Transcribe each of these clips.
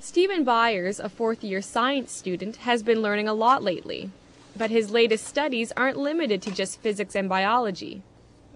Stephen Byers, a fourth-year science student, has been learning a lot lately. But his latest studies aren't limited to just physics and biology.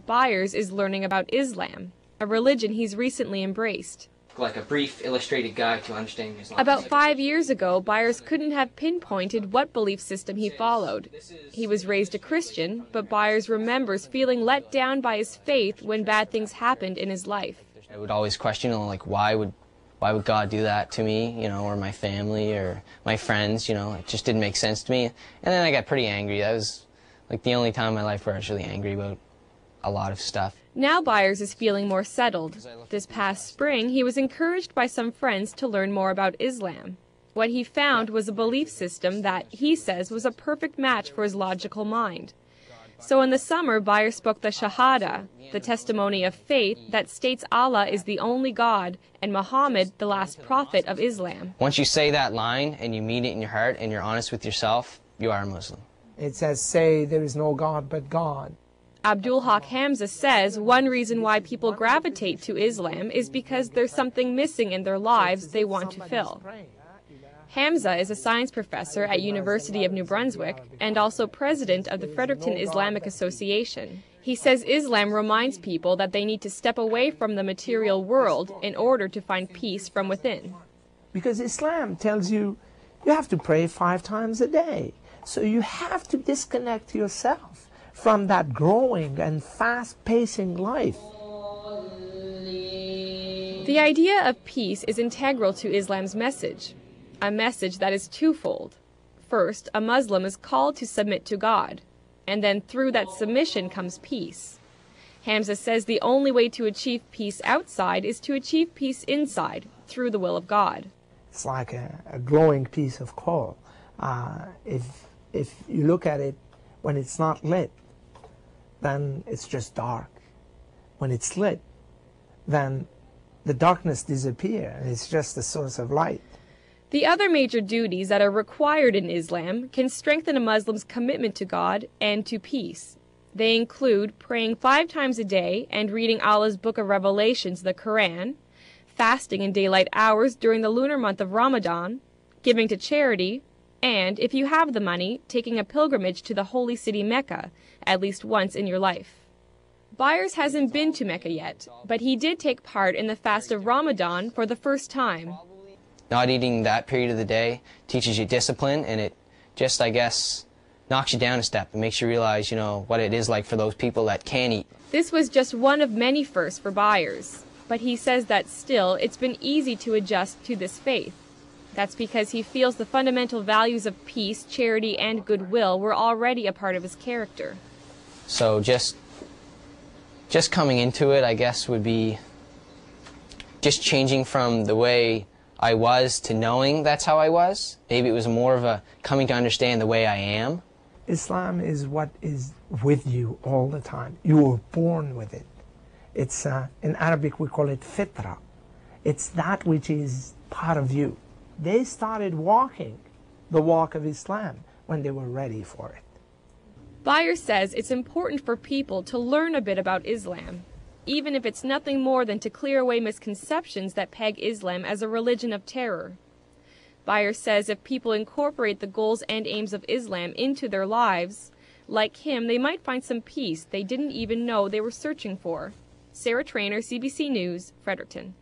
Byers is learning about Islam, a religion he's recently embraced. Like a brief illustrated guide to understanding Islam. About 5 years ago, Byers couldn't have pinpointed what belief system he followed. He was raised a Christian, but Byers remembers feeling let down by his faith when bad things happened in his life. I would always question, like, why would God do that to me, or my family or my friends, it just didn't make sense to me. And then I got pretty angry. That was like the only time in my life where I was really angry about a lot of stuff. Now Byers is feeling more settled. This past spring, he was encouraged by some friends to learn more about Islam. What he found was a belief system that, he says, was a perfect match for his logical mind. So in the summer, Byers spoke the Shahada, the testimony of faith that states Allah is the only God and Muhammad the last prophet of Islam. Once you say that line and you mean it in your heart and you're honest with yourself, you are a Muslim. It says, say there is no God but God. Abdul Haq Hamza says one reason why people gravitate to Islam is because there's something missing in their lives they want to fill. Hamza is a science professor at University of New Brunswick and also president of the Fredericton Islamic Association. He says Islam reminds people that they need to step away from the material world in order to find peace from within. Because Islam tells you have to pray 5 times a day. So you have to disconnect yourself from that growing and fast-pacing life. The idea of peace is integral to Islam's message. A message that is twofold. First, a Muslim is called to submit to God, and then through that submission comes peace. Hamza says the only way to achieve peace outside is to achieve peace inside, through the will of God. It's like a glowing piece of coal. If you look at it when it's not lit, then it's just dark. When it's lit, then the darkness disappears, and it's just a source of light. The other major duties that are required in Islam can strengthen a Muslim's commitment to God and to peace. They include praying 5 times a day and reading Allah's Book of Revelations, the Quran, fasting in daylight hours during the lunar month of Ramadan, giving to charity, and, if you have the money, taking a pilgrimage to the holy city Mecca at least once in your life. Byers hasn't been to Mecca yet, but he did take part in the fast of Ramadan for the first time. Not eating that period of the day teaches you discipline, and it just, I guess, knocks you down a step and makes you realize, what it is like for those people that can't eat. This was just one of many firsts for Byers, but he says that still it's been easy to adjust to this faith. That's because he feels the fundamental values of peace, charity, and goodwill were already a part of his character. So just coming into it, I guess, would be just changing from the way I was to knowing that's how I was. Maybe it was more of a coming to understand the way I am. Islam is what is with you all the time. You were born with it. It's, in Arabic we call it fitra. It's that which is part of you. They started walking the walk of Islam when they were ready for it. Byers says it's important for people to learn a bit about Islam, even if it's nothing more than to clear away misconceptions that peg Islam as a religion of terror. Byers says if people incorporate the goals and aims of Islam into their lives, like him, they might find some peace they didn't even know they were searching for. Sarah Trainer, CBC News, Fredericton.